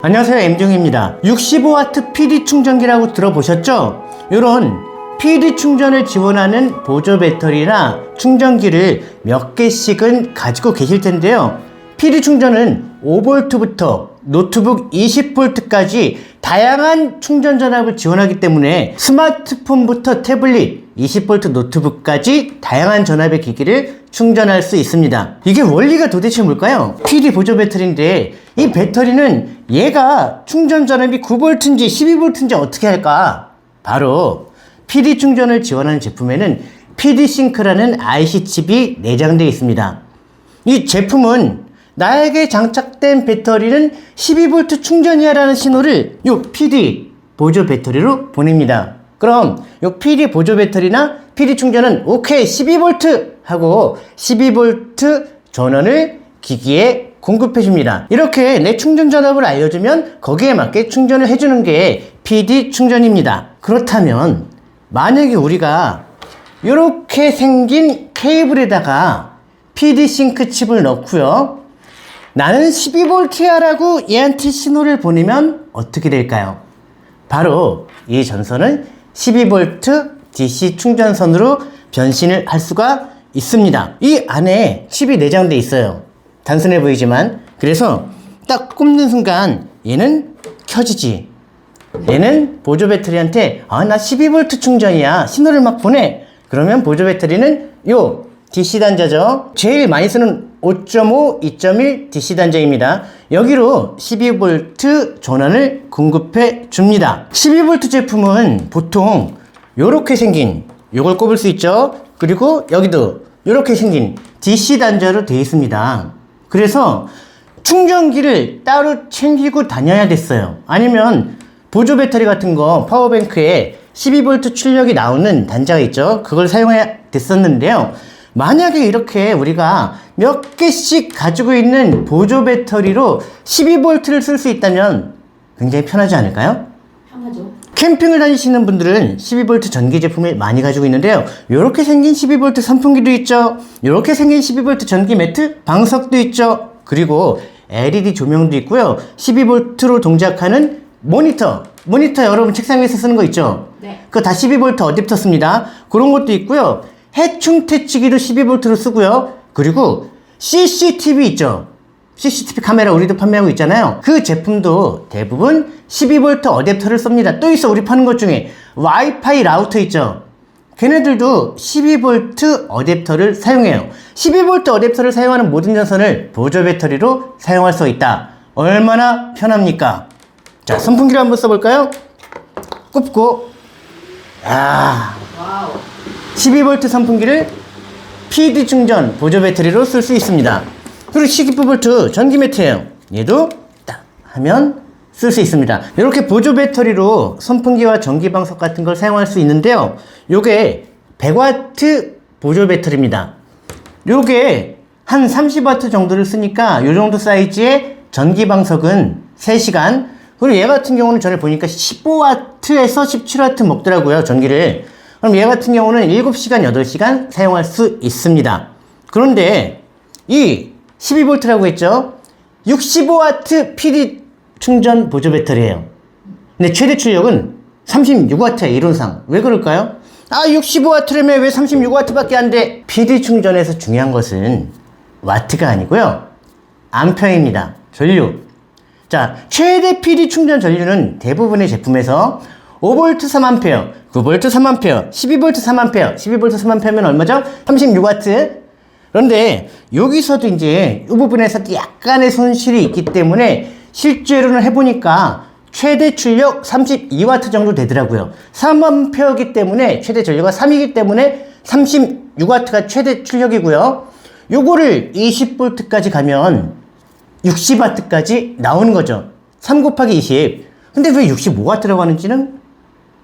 안녕하세요, M종입니다. 65W PD 충전기라고 들어보셨죠? 이런 PD 충전을 지원하는 보조 배터리나 충전기를 몇 개씩은 가지고 계실 텐데요. PD 충전은 5V부터 노트북 20V까지 다양한 충전 전압을 지원하기 때문에 스마트폰부터 태블릿, 20V 노트북까지 다양한 전압의 기기를 충전할 수 있습니다. 이게 원리가 도대체 뭘까요? PD 보조 배터리인데 이 배터리는 얘가 충전 전압이 9V인지 12V인지 어떻게 할까? 바로 PD 충전을 지원하는 제품에는 PD싱크라는 IC 칩이 내장되어 있습니다. 이 제품은 나에게 장착된 배터리는 12V 충전이야 라는 신호를 이 PD 보조 배터리로 보냅니다. 그럼 이 PD 보조 배터리나 PD 충전은 오케이 12V 하고 12V 전원을 기기에 공급해 줍니다. 이렇게 내 충전 전압을 알려주면 거기에 맞게 충전을 해주는 게 PD 충전입니다. 그렇다면 만약에 우리가 이렇게 생긴 케이블에다가 PD 싱크 칩을 넣고요, 나는 12V야 라고 얘한테 신호를 보내면 어떻게 될까요? 바로 이 전선은 12V DC 충전선으로 변신을 할 수가 있습니다. 이 안에 칩이 내장되어 있어요. 단순해 보이지만, 그래서 딱 꼽는 순간 얘는 켜지지. 얘는 보조 배터리한테 나 12V 충전이야 신호를 막 보내. 그러면 보조 배터리는 요 DC 단자죠. 제일 많이 쓰는 5.5, 2.1 DC 단자입니다. 여기로 12V 전원을 공급해 줍니다. 12V 제품은 보통 요렇게 생긴 요걸 꼽을 수 있죠. 그리고 여기도 요렇게 생긴 DC 단자로 되어 있습니다. 그래서 충전기를 따로 챙기고 다녀야 됐어요. 아니면 보조 배터리 같은 거 파워뱅크에 12V 출력이 나오는 단자가 있죠. 그걸 사용해야 됐었는데요. 만약에 이렇게 우리가 몇 개씩 가지고 있는 보조 배터리로 12V를 쓸 수 있다면 굉장히 편하지 않을까요? 편하죠. 캠핑을 다니시는 분들은 12V 전기 제품을 많이 가지고 있는데요. 이렇게 생긴 12V 선풍기도 있죠. 이렇게 생긴 12V 전기 매트, 방석도 있죠. 그리고 LED 조명도 있고요. 12V로 동작하는 모니터 여러분 책상 위에서 쓰는 거 있죠? 네. 그거 다 12V 어댑터 씁니다. 그런 것도 있고요. 해충 퇴치기도 12V로 쓰고요. 그리고 CCTV 있죠. CCTV 카메라 우리도 판매하고 있잖아요. 그 제품도 대부분 12V 어댑터를 씁니다. 또 있어, 우리 파는 것 중에 와이파이 라우터 있죠. 걔네들도 12V 어댑터를 사용해요. 12V 어댑터를 사용하는 모든 전선을 보조 배터리로 사용할 수 있다. 얼마나 편합니까? 자, 선풍기를 한번 써볼까요? 꼽고, 와우. 12V 선풍기를 PD 충전 보조 배터리로 쓸 수 있습니다. 그리고 12V 전기 매트예요. 얘도 딱 하면 쓸 수 있습니다. 이렇게 보조 배터리로 선풍기와 전기 방석 같은 걸 사용할 수 있는데요. 요게 100W 보조 배터리입니다. 요게 한 30W 정도를 쓰니까 요 정도 사이즈의 전기 방석은 3시간, 그리고 얘 같은 경우는 전에 보니까 15W에서 17W 먹더라고요, 전기를. 그럼 얘 같은 경우는 7시간, 8시간 사용할 수 있습니다. 그런데 이 12V라고 했죠? 65W PD 충전 보조 배터리예요. 근데 최대 출력은 36W야, 이론상. 왜 그럴까요? 65W라며 왜 36W밖에 안 돼? PD 충전에서 중요한 것은 와트가 아니고요, 암페어입니다. 전류. 자, 최대 PD 충전 전류는 대부분의 제품에서 5V 3A, 9V 3A, 12V 3A, 12V 3A면 얼마죠? 36W. 그런데 여기서도 이제 이 부분에서 약간의 손실이 있기 때문에 실제로는 해보니까 최대 출력 32W 정도 되더라고요. 3A이기 때문에 최대 전류가 3이기 때문에 36W가 최대 출력이고요. 요거를 20V까지 가면 60W까지 나오는 거죠. 3 곱하기 20. 근데 왜 65W라고 하는지는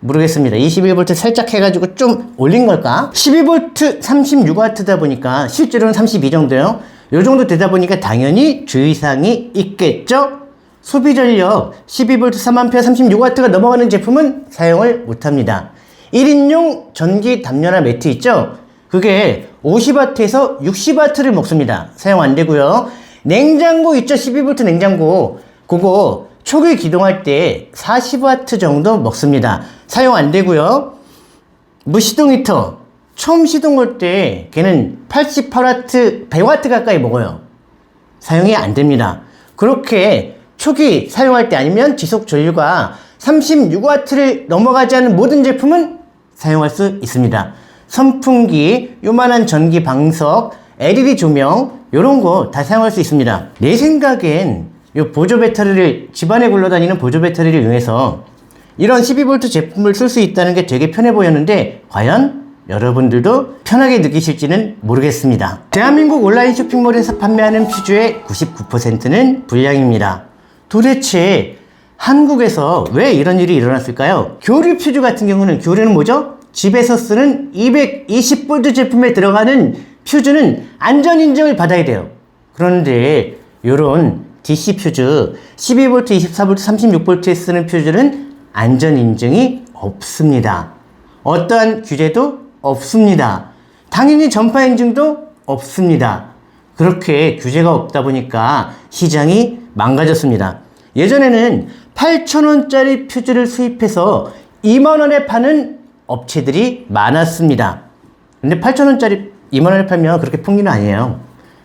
모르겠습니다. 21V 살짝 해가지고 좀 올린 걸까? 12V 36W다 보니까 실제로는 32 정도요. 요 정도 되다 보니까 당연히 주의사항이 있겠죠? 소비 전력 12V 3A 36W가 넘어가는 제품은 사용을 못합니다. 1인용 전기 담요나 매트 있죠? 그게 50W에서 60W를 먹습니다. 사용 안 되고요. 냉장고 있죠? 12V 냉장고. 그거 초기 기동할 때 40W 정도 먹습니다. 사용 안 되고요. 무시동 히터 처음 시동 걸 때 걔는 88W, 100W 가까이 먹어요. 사용이 안 됩니다. 그렇게 초기 사용할 때 아니면 지속 전류가 36W를 넘어가지 않는 모든 제품은 사용할 수 있습니다. 선풍기, 요만한 전기 방석, LED 조명 요런 거 다 사용할 수 있습니다. 내 생각엔 요 보조 배터리를 집안에 굴러다니는 보조 배터리를 이용해서 이런 12V 제품을 쓸 수 있다는 게 되게 편해 보였는데 과연 여러분들도 편하게 느끼실지는 모르겠습니다. 대한민국 온라인 쇼핑몰에서 판매하는 퓨즈의 99%는 불량입니다. 도대체 한국에서 왜 이런 일이 일어났을까요? 교류 퓨즈 같은 경우는, 교류는 뭐죠? 집에서 쓰는 220V 제품에 들어가는 퓨즈는 안전 인증을 받아야 돼요. 그런데 요런 DC 퓨즈 12V, 24V, 36V에 쓰는 퓨즈는 안전 인증이 없습니다. 어떠한 규제도 없습니다. 당연히 전파 인증도 없습니다. 그렇게 규제가 없다 보니까 시장이 망가졌습니다. 예전에는 8,000원짜리 퓨즈를 수입해서 2만원에 파는 업체들이 많았습니다. 근데 8,000원짜리 2만원에 팔면 그렇게 풍리는 아니에요.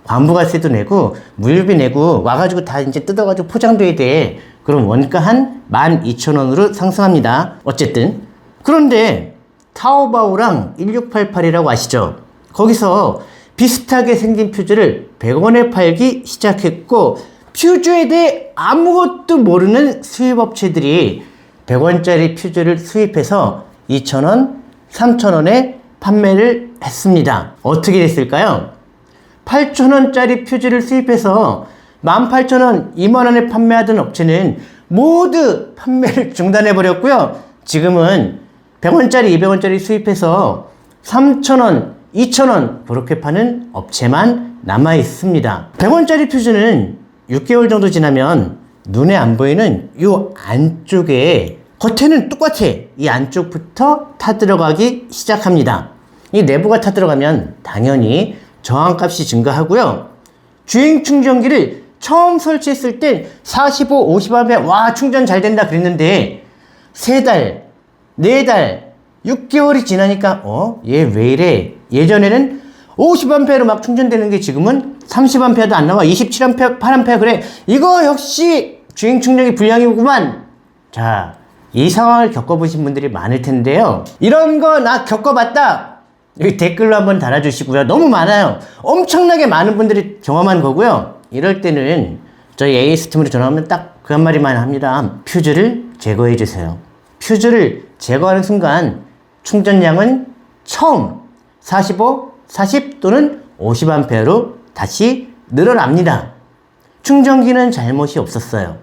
관부가세도 내고 물류비 내고 와가지고 다 이제 뜯어가지고 포장돼야 돼. 그럼 원가 한 12,000원으로 상승합니다. 어쨌든 그런데 타오바오랑 1688이라고 아시죠? 거기서 비슷하게 생긴 퓨즈를 100원에 팔기 시작했고, 퓨즈에 대해 아무것도 모르는 수입업체들이 100원짜리 퓨즈를 수입해서 2,000원, 3,000원에 판매를 했습니다. 어떻게 됐을까요? 8,000원짜리 퓨즈를 수입해서 18,000원, 2만원에 판매하던 업체는 모두 판매를 중단해버렸고요. 지금은 100원짜리, 200원짜리 수입해서 3,000원, 2,000원 그렇게 파는 업체만 남아 있습니다. 100원짜리 퓨즈는 6개월 정도 지나면 눈에 안 보이는 이 안쪽에, 겉에는 똑같아. 이 안쪽부터 타들어가기 시작합니다. 이 내부가 타들어가면 당연히 저항값이 증가하고요. 주행 충전기를 처음 설치했을 땐 45, 50A 와 충전 잘 된다 그랬는데 3달, 4달, 6개월이 지나니까 얘 왜 이래? 예전에는 50A로 막 충전되는 게 지금은 30A도 안 나와. 27A, 8A 그래. 이거 역시 주행 충전기 불량이구만. 자, 이 상황을 겪어보신 분들이 많을 텐데요. 이런 거 나 겪어봤다. 여기 댓글로 한번 달아주시고요. 너무 많아요. 엄청나게 많은 분들이 경험한 거고요. 이럴 때는 저희 AS팀으로 전화하면 딱 그 한마디만 합니다. 퓨즈를 제거해 주세요. 퓨즈를 제거하는 순간 충전량은 처음 45, 40 또는 50A로 다시 늘어납니다. 충전기는 잘못이 없었어요.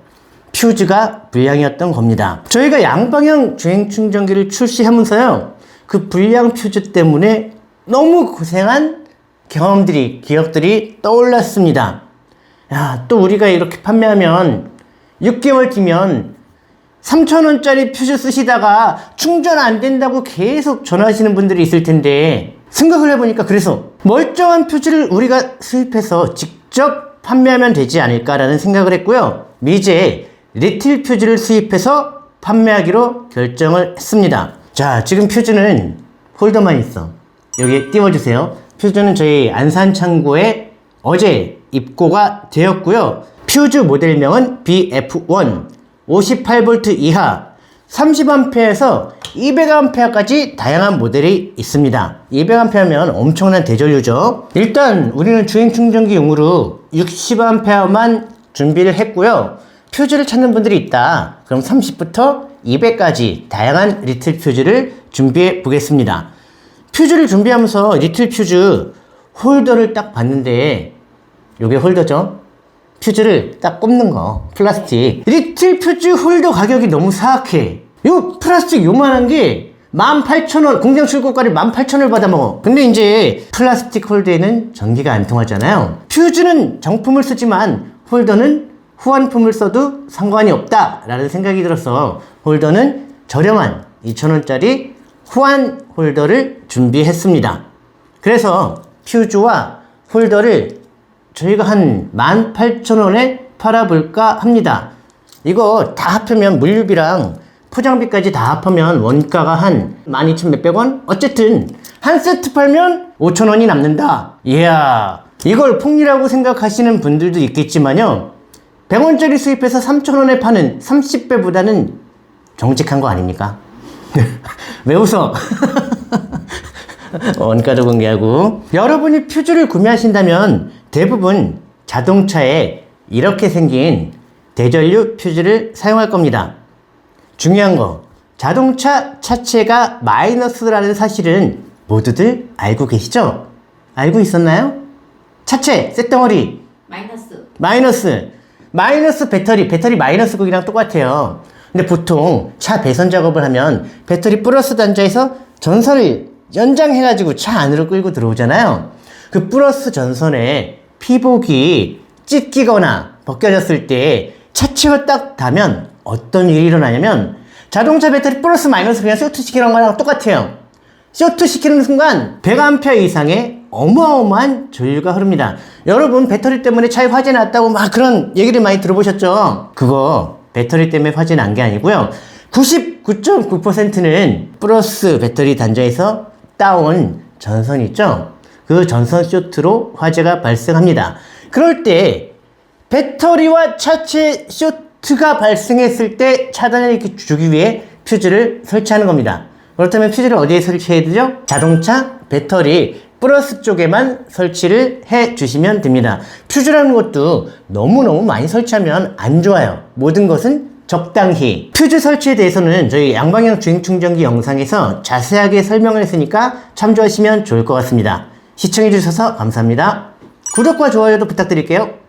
퓨즈가 불량이었던 겁니다. 저희가 양방향 주행 충전기를 출시하면서요, 그 불량 퓨즈 때문에 너무 고생한 경험들이, 기억들이 떠올랐습니다. 야, 또 우리가 이렇게 판매하면 6개월 뒤면 3,000원짜리 퓨즈 쓰시다가 충전 안 된다고 계속 전화하시는 분들이 있을 텐데, 생각을 해보니까 그래서 멀쩡한 퓨즈를 우리가 수입해서 직접 판매하면 되지 않을까라는 생각을 했고요. 미제 리틀 퓨즈를 수입해서 판매하기로 결정을 했습니다. 자, 지금 퓨즈는 홀더만 있어. 여기 띄워주세요. 퓨즈는 저희 안산 창고에 어제 입고가 되었고요. 퓨즈 모델명은 BF1 58V 이하 30A에서 200A까지 다양한 모델이 있습니다. 200A면 엄청난 대전류죠. 일단 우리는 주행 충전기용으로 60A만 준비를 했고요. 퓨즈를 찾는 분들이 있다. 그럼 30부터 200까지 다양한 리틀 퓨즈를 준비해 보겠습니다. 퓨즈를 준비하면서 리틀 퓨즈 홀더를 딱 봤는데, 요게 홀더죠? 퓨즈를 딱 꼽는 거, 플라스틱. 리틀 퓨즈 홀더 가격이 너무 사악해. 요 플라스틱 요만한 게 18,000원, 공장 출고가를 18,000원을 받아먹어. 근데 이제 플라스틱 홀더에는 전기가 안 통하잖아요. 퓨즈는 정품을 쓰지만 홀더는 후한품을 써도 상관이 없다 라는 생각이 들어서 홀더는 저렴한 2,000원짜리 후한 홀더를 준비했습니다. 그래서 퓨즈와 홀더를 저희가 한 18,000원에 팔아볼까 합니다. 이거 다 합하면 물류비랑 포장비까지 다 합하면 원가가 한 12,000 몇백 원? 어쨌든 한 세트 팔면 5,000원이 남는다. 이야, 이걸 폭리라고 생각하시는 분들도 있겠지만요, 100원짜리 수입해서 3,000원에 파는 30배보다는 정직한 거 아닙니까? 왜 웃어? 원가도 공개하고. 여러분이 퓨즈를 구매하신다면 대부분 자동차에 이렇게 생긴 대전류 퓨즈를 사용할 겁니다. 중요한 거, 자동차 차체가 마이너스라는 사실은 모두들 알고 계시죠? 알고 있었나요? 차체, 쇳덩어리 마이너스 배터리 마이너스 극이랑 똑같아요. 근데 보통 차 배선 작업을 하면 배터리 플러스 단자에서 전선을 연장해가지고 차 안으로 끌고 들어오잖아요. 그 플러스 전선에 피복이 찢기거나 벗겨졌을 때 차체가 딱 닿으면 어떤 일이 일어나냐면 자동차 배터리 플러스 마이너스 그냥 쇼트시키는 거랑 똑같아요. 쇼트시키는 순간 100A 이상의 어마어마한 전류가 흐릅니다. 여러분 배터리 때문에 차에 화재 났다고 막 그런 얘기를 많이 들어보셨죠? 그거 배터리 때문에 화재 난 게 아니고요, 99.9%는 플러스 배터리 단자에서 따온 전선 있죠? 그 전선 쇼트로 화재가 발생합니다. 그럴 때 배터리와 차체 쇼트가 발생했을 때 차단을 주기 위해 퓨즈를 설치하는 겁니다. 그렇다면 퓨즈를 어디에 설치해야 되죠? 자동차 배터리 플러스 쪽에만 설치를 해 주시면 됩니다. 퓨즈라는 것도 너무너무 많이 설치하면 안 좋아요. 모든 것은 적당히. 퓨즈 설치에 대해서는 저희 양방향 주행 충전기 영상에서 자세하게 설명을 했으니까 참조하시면 좋을 것 같습니다. 시청해 주셔서 감사합니다. 구독과 좋아요도 부탁드릴게요.